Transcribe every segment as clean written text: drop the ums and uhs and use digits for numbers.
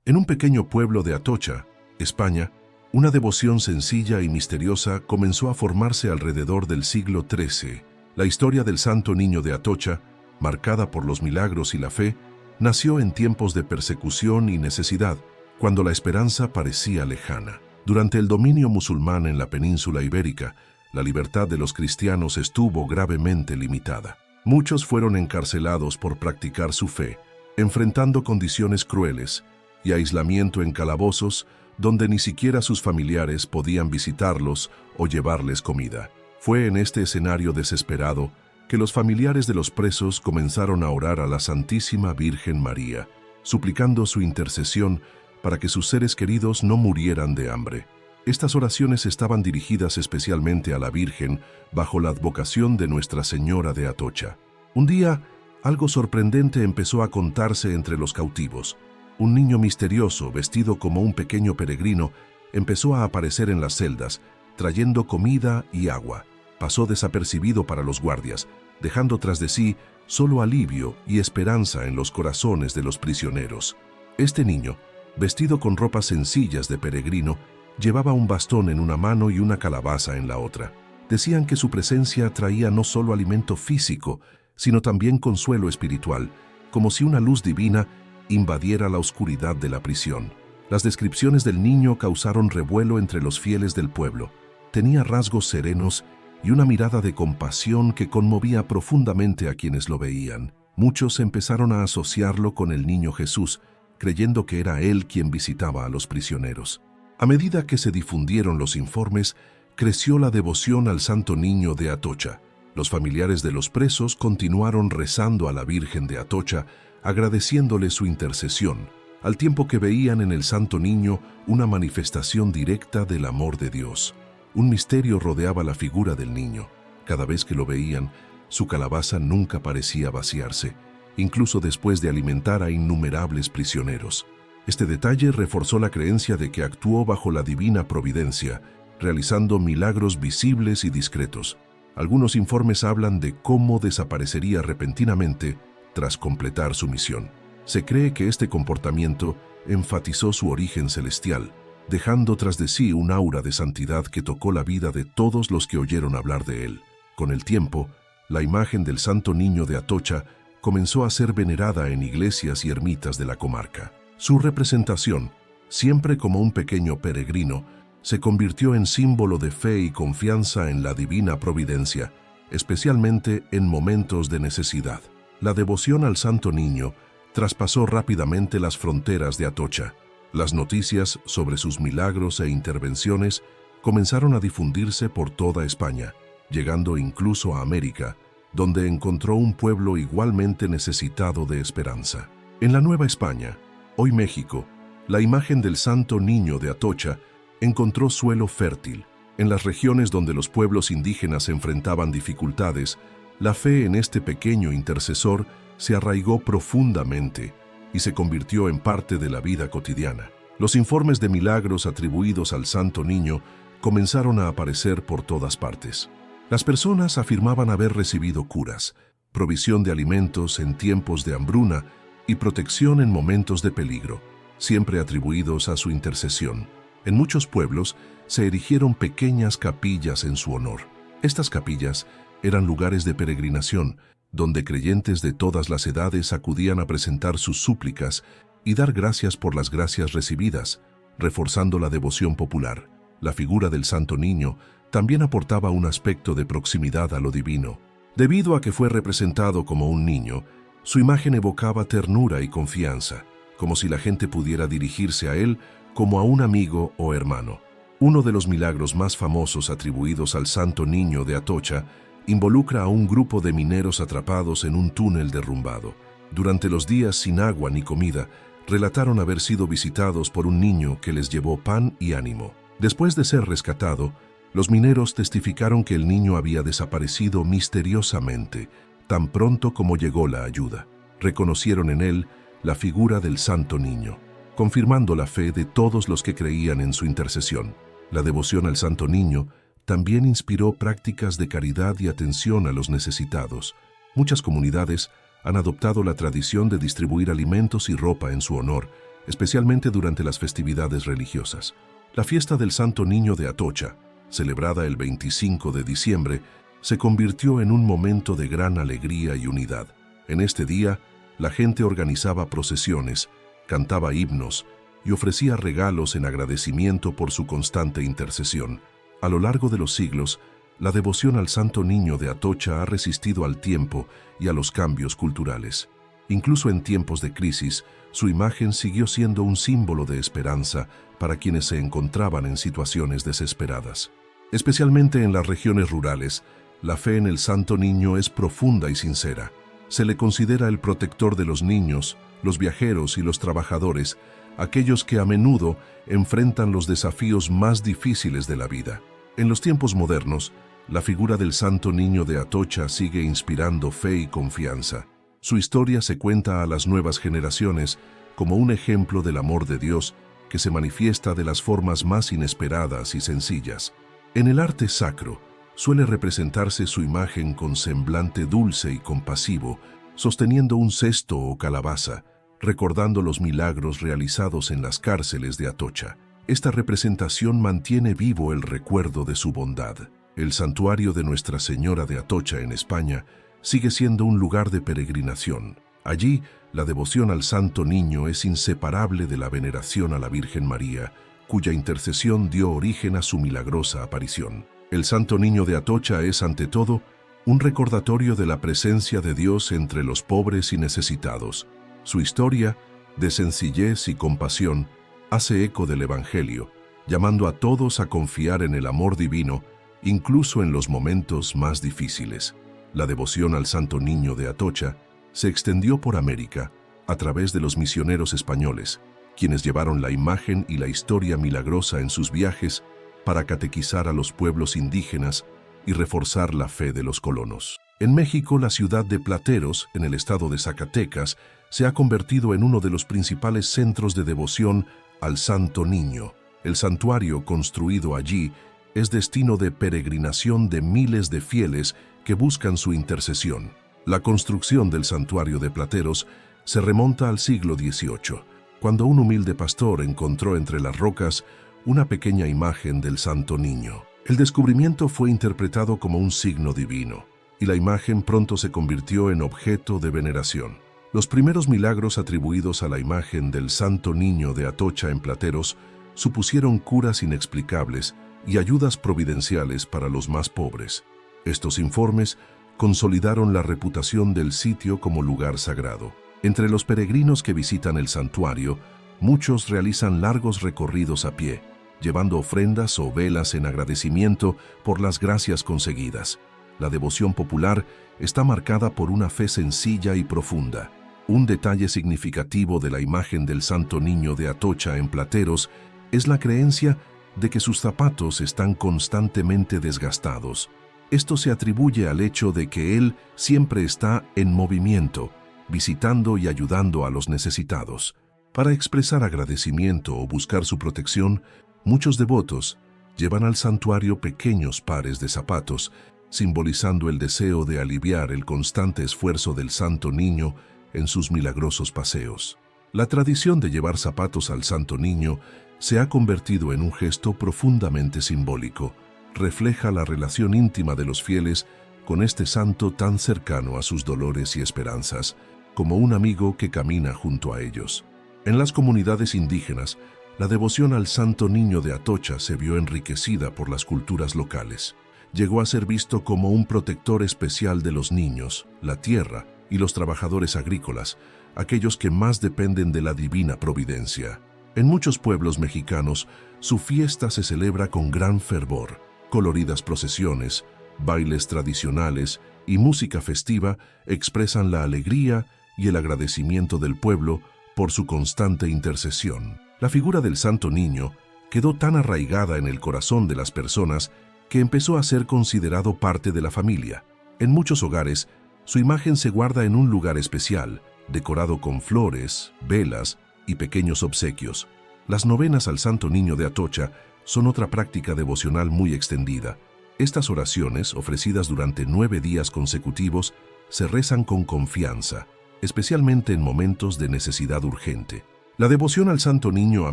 En un pequeño pueblo de Atocha, España, una devoción sencilla y misteriosa comenzó a formarse alrededor del siglo XIII. La historia del Santo Niño de Atocha, marcada por los milagros y la fe, nació en tiempos de persecución y necesidad, cuando la esperanza parecía lejana. Durante el dominio musulmán en la península ibérica, la libertad de los cristianos estuvo gravemente limitada. Muchos fueron encarcelados por practicar su fe, enfrentando condiciones crueles y aislamiento en calabozos donde ni siquiera sus familiares podían visitarlos o llevarles comida. Fue en este escenario desesperado que los familiares de los presos comenzaron a orar a la Santísima Virgen María, suplicando su intercesión para que sus seres queridos no murieran de hambre. Estas oraciones estaban dirigidas especialmente a la Virgen bajo la advocación de Nuestra Señora de Atocha. Un día, algo sorprendente empezó a contarse entre los cautivos. Un niño misterioso, vestido como un pequeño peregrino, empezó a aparecer en las celdas, trayendo comida y agua. Pasó desapercibido para los guardias, dejando tras de sí solo alivio y esperanza en los corazones de los prisioneros. Este niño, vestido con ropas sencillas de peregrino, llevaba un bastón en una mano y una calabaza en la otra. Decían que su presencia traía no solo alimento físico, sino también consuelo espiritual, como si una luz divina invadiera la oscuridad de la prisión. Las descripciones del niño causaron revuelo entre los fieles del pueblo. Tenía rasgos serenos y una mirada de compasión que conmovía profundamente a quienes lo veían. Muchos empezaron a asociarlo con el niño Jesús, creyendo que era él quien visitaba a los prisioneros. A medida que se difundieron los informes, creció la devoción al Santo Niño de Atocha. Los familiares de los presos continuaron rezando a la Virgen de Atocha, agradeciéndole su intercesión, al tiempo que veían en el Santo Niño una manifestación directa del amor de Dios. Un misterio rodeaba la figura del niño. Cada vez que lo veían, su calabaza nunca parecía vaciarse, incluso después de alimentar a innumerables prisioneros. Este detalle reforzó la creencia de que actuó bajo la divina providencia, realizando milagros visibles y discretos. Algunos informes hablan de cómo desaparecería repentinamente tras completar su misión. Se cree que este comportamiento enfatizó su origen celestial, dejando tras de sí un aura de santidad que tocó la vida de todos los que oyeron hablar de él. Con el tiempo, la imagen del Santo Niño de Atocha comenzó a ser venerada en iglesias y ermitas de la comarca. Su representación, siempre como un pequeño peregrino, se convirtió en símbolo de fe y confianza en la divina providencia, especialmente en momentos de necesidad. La devoción al Santo Niño traspasó rápidamente las fronteras de Atocha. Las noticias sobre sus milagros e intervenciones comenzaron a difundirse por toda España, llegando incluso a América, donde encontró un pueblo igualmente necesitado de esperanza. En la Nueva España, hoy México, la imagen del Santo Niño de Atocha encontró suelo fértil. En las regiones donde los pueblos indígenas enfrentaban dificultades, la fe en este pequeño intercesor se arraigó profundamente y se convirtió en parte de la vida cotidiana. Los informes de milagros atribuidos al Santo Niño comenzaron a aparecer por todas partes. Las personas afirmaban haber recibido curas, provisión de alimentos en tiempos de hambruna y protección en momentos de peligro, siempre atribuidos a su intercesión. En muchos pueblos se erigieron pequeñas capillas en su honor. Estas capillas eran lugares de peregrinación, donde creyentes de todas las edades acudían a presentar sus súplicas y dar gracias por las gracias recibidas, reforzando la devoción popular. La figura del Santo Niño también aportaba un aspecto de proximidad a lo divino. Debido a que fue representado como un niño, su imagen evocaba ternura y confianza, como si la gente pudiera dirigirse a él como a un amigo o hermano. Uno de los milagros más famosos atribuidos al Santo Niño de Atocha involucra a un grupo de mineros atrapados en un túnel derrumbado. Durante los días sin agua ni comida, relataron haber sido visitados por un niño que les llevó pan y ánimo. Después de ser rescatado, los mineros testificaron que el niño había desaparecido misteriosamente, tan pronto como llegó la ayuda. Reconocieron en él la figura del Santo Niño, confirmando la fe de todos los que creían en su intercesión. La devoción al Santo Niño también inspiró prácticas de caridad y atención a los necesitados. Muchas comunidades han adoptado la tradición de distribuir alimentos y ropa en su honor, especialmente durante las festividades religiosas. La fiesta del Santo Niño de Atocha, celebrada el 25 de diciembre, se convirtió en un momento de gran alegría y unidad. En este día, la gente organizaba procesiones, cantaba himnos y ofrecía regalos en agradecimiento por su constante intercesión. A lo largo de los siglos, la devoción al Santo Niño de Atocha ha resistido al tiempo y a los cambios culturales. Incluso en tiempos de crisis, su imagen siguió siendo un símbolo de esperanza para quienes se encontraban en situaciones desesperadas. Especialmente en las regiones rurales, la fe en el Santo Niño es profunda y sincera. Se le considera el protector de los niños, los viajeros y los trabajadores, aquellos que a menudo enfrentan los desafíos más difíciles de la vida. En los tiempos modernos, la figura del Santo Niño de Atocha sigue inspirando fe y confianza. Su historia se cuenta a las nuevas generaciones como un ejemplo del amor de Dios que se manifiesta de las formas más inesperadas y sencillas. En el arte sacro, suele representarse su imagen con semblante dulce y compasivo, sosteniendo un cesto o calabaza, recordando los milagros realizados en las cárceles de Atocha. Esta representación mantiene vivo el recuerdo de su bondad. El santuario de Nuestra Señora de Atocha en España sigue siendo un lugar de peregrinación. Allí, la devoción al Santo Niño es inseparable de la veneración a la Virgen María, cuya intercesión dio origen a su milagrosa aparición. El Santo Niño de Atocha es, ante todo, un recordatorio de la presencia de Dios entre los pobres y necesitados. Su historia, de sencillez y compasión, hace eco del Evangelio, llamando a todos a confiar en el amor divino, incluso en los momentos más difíciles. La devoción al Santo Niño de Atocha se extendió por América a través de los misioneros españoles, quienes llevaron la imagen y la historia milagrosa en sus viajes para catequizar a los pueblos indígenas y reforzar la fe de los colonos. En México, la ciudad de Plateros, en el estado de Zacatecas, se ha convertido en uno de los principales centros de devoción al Santo Niño. El santuario construido allí es destino de peregrinación de miles de fieles que buscan su intercesión. La construcción del santuario de Plateros se remonta al siglo XVIII, cuando un humilde pastor encontró entre las rocas una pequeña imagen del Santo Niño. El descubrimiento fue interpretado como un signo divino, y la imagen pronto se convirtió en objeto de veneración. Los primeros milagros atribuidos a la imagen del Santo Niño de Atocha en Plateros supusieron curas inexplicables y ayudas providenciales para los más pobres. Estos informes consolidaron la reputación del sitio como lugar sagrado. Entre los peregrinos que visitan el santuario, muchos realizan largos recorridos a pie, llevando ofrendas o velas en agradecimiento por las gracias conseguidas. La devoción popular está marcada por una fe sencilla y profunda. Un detalle significativo de la imagen del Santo Niño de Atocha en Plateros es la creencia de que sus zapatos están constantemente desgastados. Esto se atribuye al hecho de que él siempre está en movimiento, visitando y ayudando a los necesitados. Para expresar agradecimiento o buscar su protección, muchos devotos llevan al santuario pequeños pares de zapatos, simbolizando el deseo de aliviar el constante esfuerzo del Santo Niño en sus milagrosos paseos. La tradición de llevar zapatos al Santo Niño se ha convertido en un gesto profundamente simbólico. Refleja la relación íntima de los fieles con este santo tan cercano a sus dolores y esperanzas, como un amigo que camina junto a ellos. En las comunidades indígenas, la devoción al Santo Niño de Atocha se vio enriquecida por las culturas locales. Llegó a ser visto como un protector especial de los niños, la tierra y los trabajadores agrícolas, aquellos que más dependen de la divina providencia. En muchos pueblos mexicanos, su fiesta se celebra con gran fervor. Coloridas procesiones, bailes tradicionales y música festiva expresan la alegría y el agradecimiento del pueblo por su constante intercesión. La figura del Santo Niño quedó tan arraigada en el corazón de las personas que empezó a ser considerado parte de la familia. En muchos hogares, su imagen se guarda en un lugar especial, decorado con flores, velas y pequeños obsequios. Las novenas al Santo Niño de Atocha son otra práctica devocional muy extendida. Estas oraciones, ofrecidas durante 9 días consecutivos, se rezan con confianza, especialmente en momentos de necesidad urgente. La devoción al Santo Niño a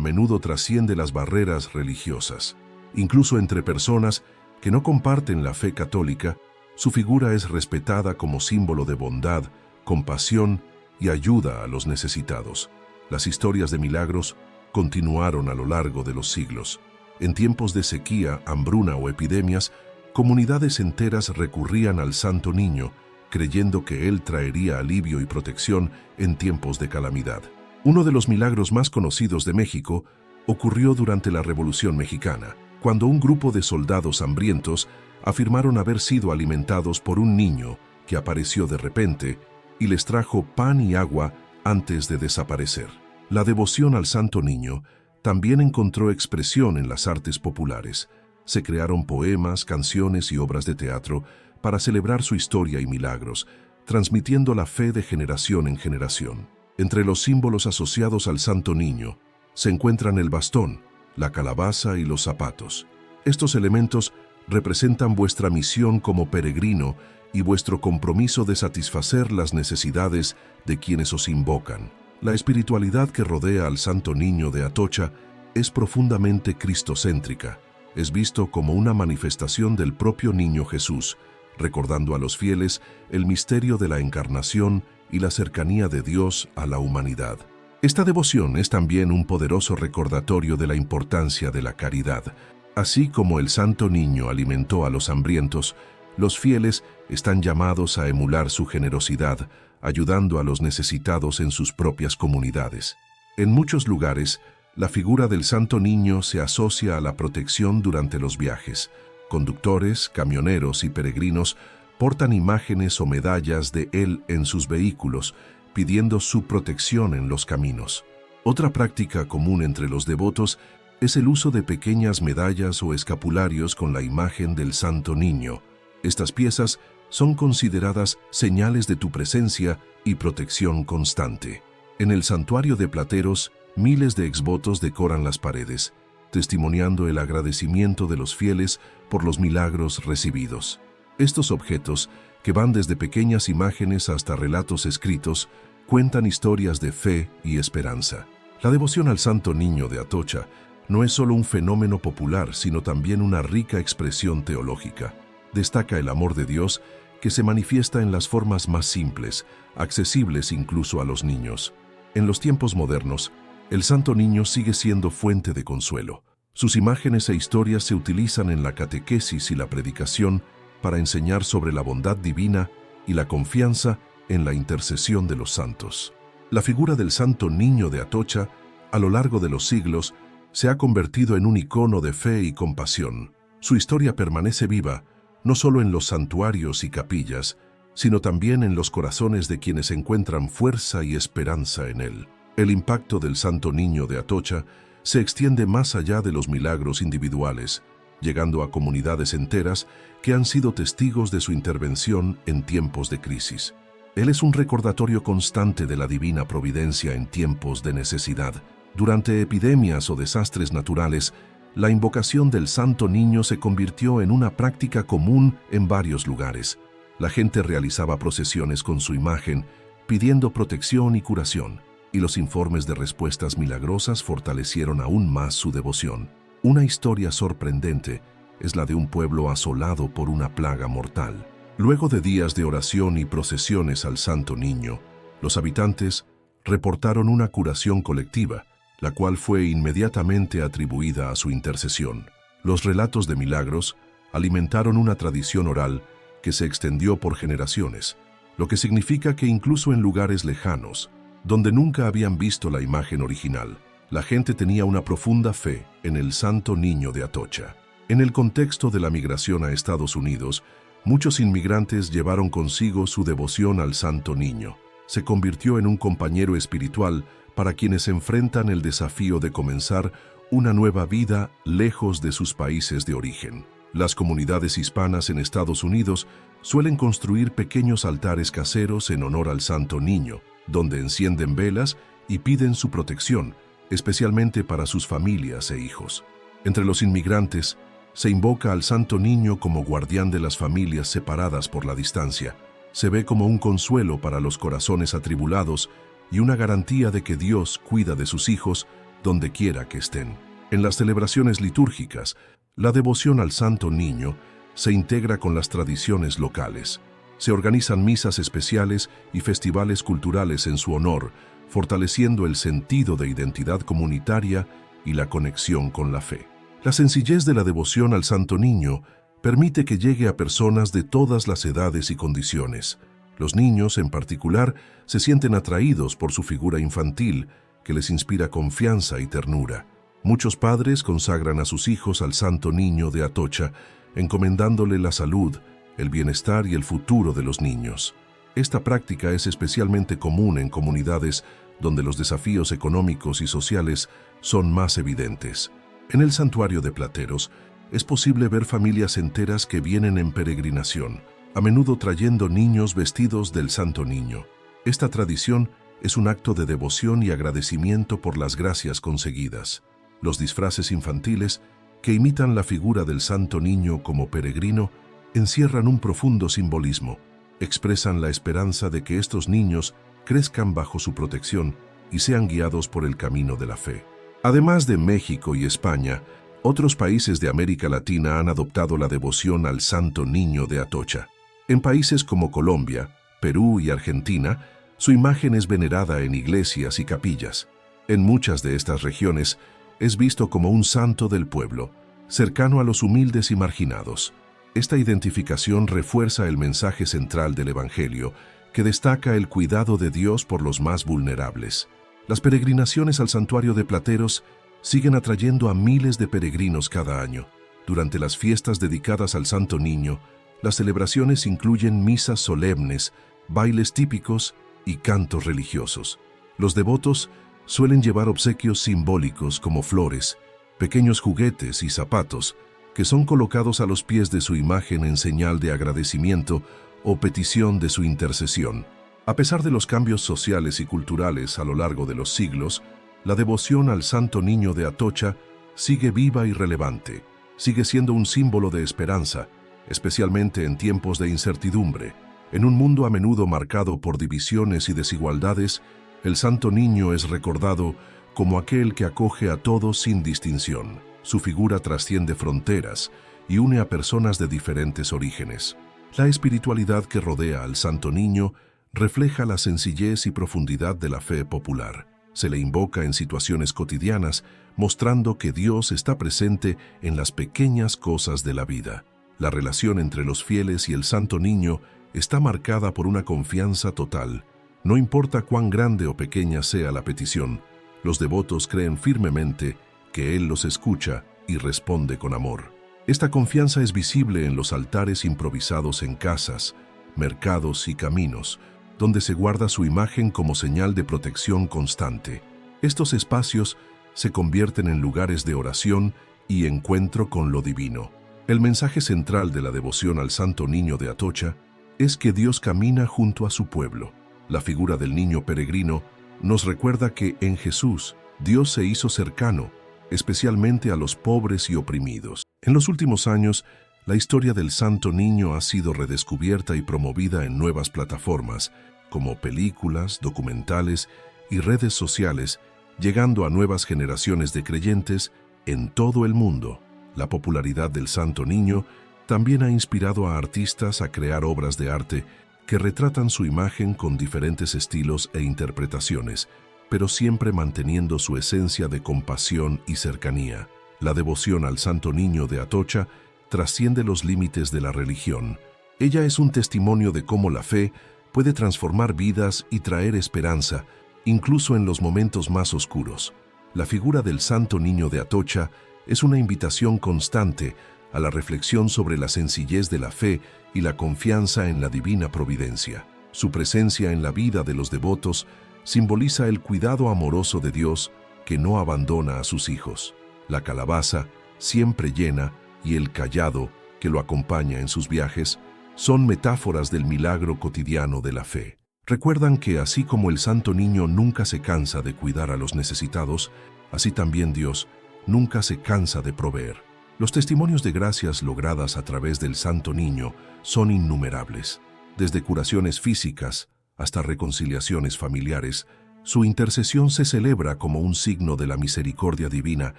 menudo trasciende las barreras religiosas. Incluso entre personas que no comparten la fe católica, su figura es respetada como símbolo de bondad, compasión y ayuda a los necesitados. Las historias de milagros continuaron a lo largo de los siglos. En tiempos de sequía, hambruna o epidemias, comunidades enteras recurrían al Santo Niño, creyendo que él traería alivio y protección en tiempos de calamidad. Uno de los milagros más conocidos de México ocurrió durante la Revolución Mexicana, cuando un grupo de soldados hambrientos afirmaron haber sido alimentados por un niño que apareció de repente y les trajo pan y agua antes de desaparecer. La devoción al Santo Niño también encontró expresión en las artes populares. Se crearon poemas, canciones y obras de teatro para celebrar su historia y milagros, transmitiendo la fe de generación en generación. Entre los símbolos asociados al Santo Niño se encuentran el bastón, la calabaza y los zapatos. Estos elementos representan vuestra misión como peregrino y vuestro compromiso de satisfacer las necesidades de quienes os invocan. La espiritualidad que rodea al Santo Niño de Atocha es profundamente cristocéntrica. Es visto como una manifestación del propio Niño Jesús, recordando a los fieles el misterio de la encarnación y la cercanía de Dios a la humanidad. Esta devoción es también un poderoso recordatorio de la importancia de la caridad. Así como el Santo Niño alimentó a los hambrientos, los fieles están llamados a emular su generosidad, ayudando a los necesitados en sus propias comunidades. En muchos lugares, la figura del Santo Niño se asocia a la protección durante los viajes. Conductores, camioneros y peregrinos portan imágenes o medallas de él en sus vehículos, pidiendo su protección en los caminos. Otra práctica común entre los devotos es el uso de pequeñas medallas o escapularios con la imagen del Santo Niño. Estas piezas son consideradas señales de tu presencia y protección constante. En el santuario de Plateros, miles de exvotos decoran las paredes, testimoniando el agradecimiento de los fieles por los milagros recibidos. Estos objetos, que van desde pequeñas imágenes hasta relatos escritos, cuentan historias de fe y esperanza. La devoción al Santo Niño de Atocha no es solo un fenómeno popular, sino también una rica expresión teológica. Destaca el amor de Dios que se manifiesta en las formas más simples, accesibles incluso a los niños. En los tiempos modernos, el Santo Niño sigue siendo fuente de consuelo. Sus imágenes e historias se utilizan en la catequesis y la predicación para enseñar sobre la bondad divina y la confianza en la intercesión de los santos. La figura del Santo Niño de Atocha, a lo largo de los siglos, se ha convertido en un icono de fe y compasión. Su historia permanece viva, no solo en los santuarios y capillas, sino también en los corazones de quienes encuentran fuerza y esperanza en él. El impacto del Santo Niño de Atocha se extiende más allá de los milagros individuales, llegando a comunidades enteras que han sido testigos de su intervención en tiempos de crisis. Él es un recordatorio constante de la divina providencia en tiempos de necesidad. Durante epidemias o desastres naturales, la invocación del Santo Niño se convirtió en una práctica común en varios lugares. La gente realizaba procesiones con su imagen, pidiendo protección y curación, y los informes de respuestas milagrosas fortalecieron aún más su devoción. Una historia sorprendente es la de un pueblo asolado por una plaga mortal. Luego de días de oración y procesiones al Santo Niño, los habitantes reportaron una curación colectiva, la cual fue inmediatamente atribuida a su intercesión. Los relatos de milagros alimentaron una tradición oral que se extendió por generaciones, lo que significa que incluso en lugares lejanos, donde nunca habían visto la imagen original, la gente tenía una profunda fe en el Santo Niño de Atocha. En el contexto de la migración a Estados Unidos, muchos inmigrantes llevaron consigo su devoción al Santo Niño. Se convirtió en un compañero espiritual para quienes enfrentan el desafío de comenzar una nueva vida lejos de sus países de origen. Las comunidades hispanas en Estados Unidos suelen construir pequeños altares caseros en honor al Santo Niño, donde encienden velas y piden su protección, especialmente para sus familias e hijos. Entre los inmigrantes, se invoca al Santo Niño como guardián de las familias separadas por la distancia. Se ve como un consuelo para los corazones atribulados y una garantía de que Dios cuida de sus hijos donde quiera que estén. En las celebraciones litúrgicas, la devoción al Santo Niño se integra con las tradiciones locales. Se organizan misas especiales y festivales culturales en su honor, fortaleciendo el sentido de identidad comunitaria y la conexión con la fe. La sencillez de la devoción al Santo Niño permite que llegue a personas de todas las edades y condiciones. Los niños, en particular, se sienten atraídos por su figura infantil, que les inspira confianza y ternura. Muchos padres consagran a sus hijos al Santo Niño de Atocha, encomendándole la salud, el bienestar y el futuro de los niños. Esta práctica es especialmente común en comunidades donde los desafíos económicos y sociales son más evidentes. En el santuario de Plateros es posible ver familias enteras que vienen en peregrinación, a menudo trayendo niños vestidos del Santo Niño. Esta tradición es un acto de devoción y agradecimiento por las gracias conseguidas. Los disfraces infantiles, que imitan la figura del Santo Niño como peregrino, encierran un profundo simbolismo. Expresan la esperanza de que estos niños crezcan bajo su protección y sean guiados por el camino de la fe. Además de México y España, otros países de América Latina han adoptado la devoción al Santo Niño de Atocha. En países como Colombia, Perú y Argentina, su imagen es venerada en iglesias y capillas. En muchas de estas regiones es visto como un santo del pueblo, cercano a los humildes y marginados. Esta identificación refuerza el mensaje central del Evangelio, que destaca el cuidado de Dios por los más vulnerables. Las peregrinaciones al santuario de Plateros siguen atrayendo a miles de peregrinos cada año. Durante las fiestas dedicadas al Santo Niño, las celebraciones incluyen misas solemnes, bailes típicos y cantos religiosos. Los devotos suelen llevar obsequios simbólicos como flores, pequeños juguetes y zapatos, que son colocados a los pies de su imagen en señal de agradecimiento o petición de su intercesión. A pesar de los cambios sociales y culturales a lo largo de los siglos, la devoción al Santo Niño de Atocha sigue viva y relevante. Sigue siendo un símbolo de esperanza, especialmente en tiempos de incertidumbre. En un mundo a menudo marcado por divisiones y desigualdades, el Santo Niño es recordado como aquel que acoge a todos sin distinción. Su figura trasciende fronteras y une a personas de diferentes orígenes. La espiritualidad que rodea al Santo Niño refleja la sencillez y profundidad de la fe popular. Se le invoca en situaciones cotidianas, mostrando que Dios está presente en las pequeñas cosas de la vida. La relación entre los fieles y el Santo Niño está marcada por una confianza total. No importa cuán grande o pequeña sea la petición, los devotos creen firmemente que Él los escucha y responde con amor. Esta confianza es visible en los altares improvisados en casas, mercados y caminos, donde se guarda su imagen como señal de protección constante. Estos espacios se convierten en lugares de oración y encuentro con lo divino. El mensaje central de la devoción al Santo Niño de Atocha es que Dios camina junto a su pueblo. La figura del niño peregrino nos recuerda que en Jesús Dios se hizo cercano, especialmente a los pobres y oprimidos. En los últimos años, la historia del Santo Niño ha sido redescubierta y promovida en nuevas plataformas, como películas, documentales y redes sociales, llegando a nuevas generaciones de creyentes en todo el mundo. La popularidad del Santo Niño también ha inspirado a artistas a crear obras de arte que retratan su imagen con diferentes estilos e interpretaciones, pero siempre manteniendo su esencia de compasión y cercanía. La devoción al Santo Niño de Atocha trasciende los límites de la religión. Ella es un testimonio de cómo la fe puede transformar vidas y traer esperanza, incluso en los momentos más oscuros. La figura del Santo Niño de Atocha es una invitación constante a la reflexión sobre la sencillez de la fe y la confianza en la divina providencia. Su presencia en la vida de los devotos simboliza el cuidado amoroso de Dios que no abandona a sus hijos. La calabaza, siempre llena, y el cayado, que lo acompaña en sus viajes, son metáforas del milagro cotidiano de la fe. Recuerdan que así como el Santo Niño nunca se cansa de cuidar a los necesitados, así también Dios nunca se cansa de proveer. Los testimonios de gracias logradas a través del Santo Niño son innumerables. Desde curaciones físicas hasta reconciliaciones familiares, Su intercesión se celebra como un signo de la misericordia divina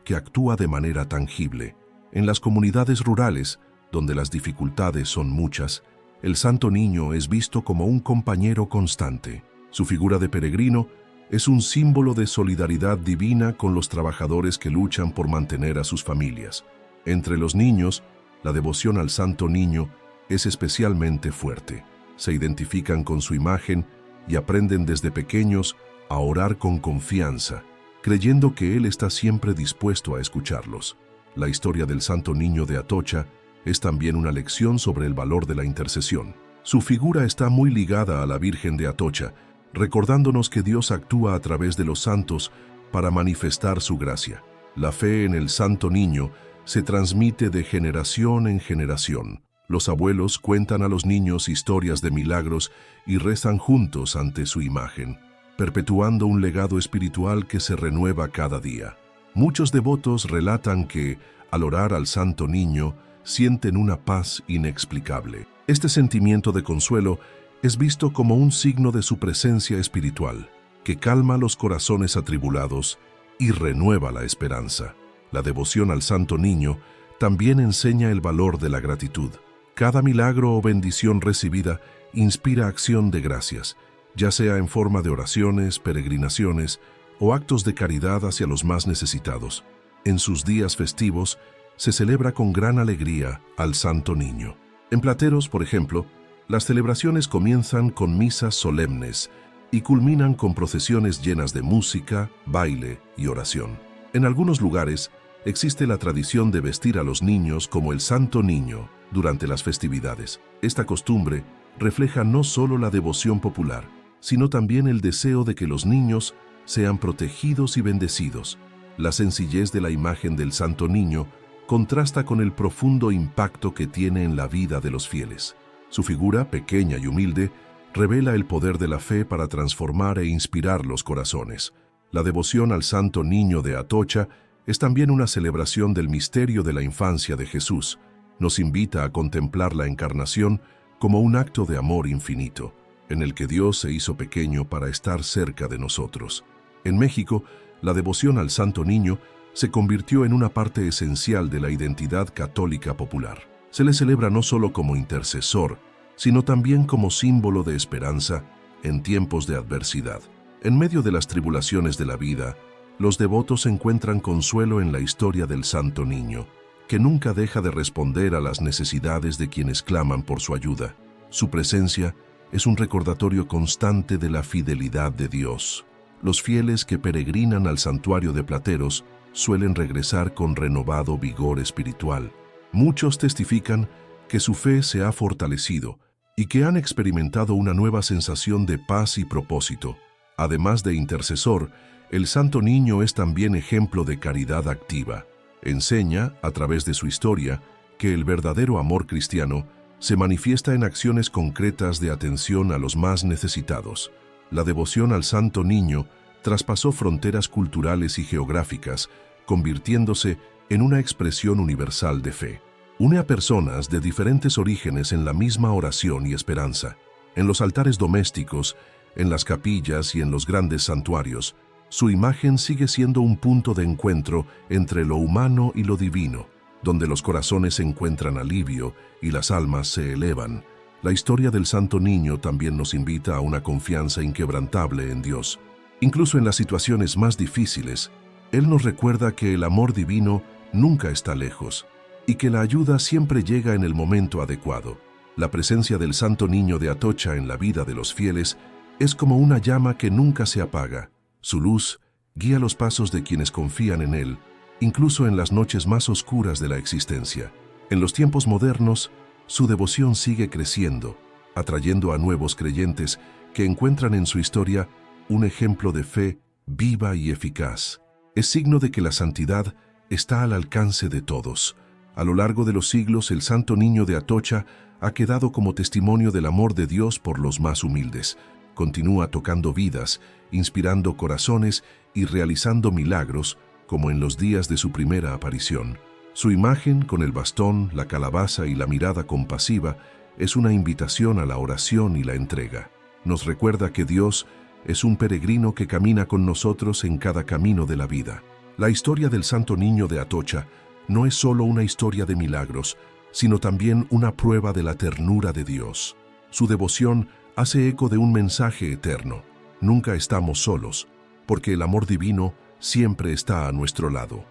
que actúa de manera tangible. En las comunidades rurales, donde las dificultades son muchas, el Santo Niño es visto como un compañero constante. Su figura de peregrino es un símbolo de solidaridad divina con los trabajadores que luchan por mantener a sus familias. Entre los niños, la devoción al Santo Niño es especialmente fuerte. Se identifican con su imagen y aprenden desde pequeños a orar con confianza, creyendo que Él está siempre dispuesto a escucharlos. La historia del Santo Niño de Atocha es también una lección sobre el valor de la intercesión. Su figura está muy ligada a la Virgen de Atocha, recordándonos que Dios actúa a través de los santos para manifestar su gracia. La fe en el Santo Niño se transmite de generación en generación. Los abuelos cuentan a los niños historias de milagros y rezan juntos ante su imagen, perpetuando un legado espiritual que se renueva cada día. Muchos devotos relatan que, al orar al Santo Niño, sienten una paz inexplicable. Este sentimiento de consuelo es visto como un signo de su presencia espiritual, que calma los corazones atribulados y renueva la esperanza. La devoción al Santo Niño también enseña el valor de la gratitud. Cada milagro o bendición recibida inspira acción de gracias, ya sea en forma de oraciones, peregrinaciones o actos de caridad hacia los más necesitados. En sus días festivos se celebra con gran alegría al Santo Niño. En Plateros, por ejemplo, las celebraciones comienzan con misas solemnes y culminan con procesiones llenas de música, baile y oración. En algunos lugares existe la tradición de vestir a los niños como el Santo Niño durante las festividades. Esta costumbre refleja no solo la devoción popular, sino también el deseo de que los niños sean protegidos y bendecidos. La sencillez de la imagen del Santo Niño contrasta con el profundo impacto que tiene en la vida de los fieles. Su figura, pequeña y humilde, revela el poder de la fe para transformar e inspirar los corazones. La devoción al Santo Niño de Atocha es también una celebración del misterio de la infancia de Jesús. Nos invita a contemplar la encarnación como un acto de amor infinito, en el que Dios se hizo pequeño para estar cerca de nosotros. En México, la devoción al Santo Niño se convirtió en una parte esencial de la identidad católica popular. Se le celebra no solo como intercesor, sino también como símbolo de esperanza en tiempos de adversidad. En medio de las tribulaciones de la vida, los devotos encuentran consuelo en la historia del Santo Niño, que nunca deja de responder a las necesidades de quienes claman por su ayuda. Su presencia es un recordatorio constante de la fidelidad de Dios. Los fieles que peregrinan al santuario de Plateros suelen regresar con renovado vigor espiritual. Muchos testifican que su fe se ha fortalecido y que han experimentado una nueva sensación de paz y propósito. Además de intercesor, el Santo Niño es también ejemplo de caridad activa. Enseña, a través de su historia, que el verdadero amor cristiano se manifiesta en acciones concretas de atención a los más necesitados. La devoción al Santo Niño traspasó fronteras culturales y geográficas, convirtiéndose en una expresión universal de fe. Une a personas de diferentes orígenes en la misma oración y esperanza. En los altares domésticos, en las capillas y en los grandes santuarios, su imagen sigue siendo un punto de encuentro entre lo humano y lo divino, donde los corazones encuentran alivio y las almas se elevan. La historia del Santo Niño también nos invita a una confianza inquebrantable en Dios. Incluso en las situaciones más difíciles, Él nos recuerda que el amor divino nunca está lejos y que la ayuda siempre llega en el momento adecuado. La presencia del Santo Niño de Atocha en la vida de los fieles es como una llama que nunca se apaga. Su luz guía los pasos de quienes confían en Él, incluso en las noches más oscuras de la existencia. En los tiempos modernos, su devoción sigue creciendo, atrayendo a nuevos creyentes que encuentran en su historia un ejemplo de fe viva y eficaz. Es signo de que la santidad está al alcance de todos. A lo largo de los siglos, el Santo Niño de Atocha ha quedado como testimonio del amor de Dios por los más humildes. Continúa tocando vidas, inspirando corazones y realizando milagros, como en los días de su primera aparición. Su imagen, con el bastón, la calabaza y la mirada compasiva, es una invitación a la oración y la entrega. Nos recuerda que Dios es un peregrino que camina con nosotros en cada camino de la vida. La historia del Santo Niño de Atocha no es solo una historia de milagros, sino también una prueba de la ternura de Dios. Su devoción hace eco de un mensaje eterno: nunca estamos solos, porque el amor divino siempre está a nuestro lado.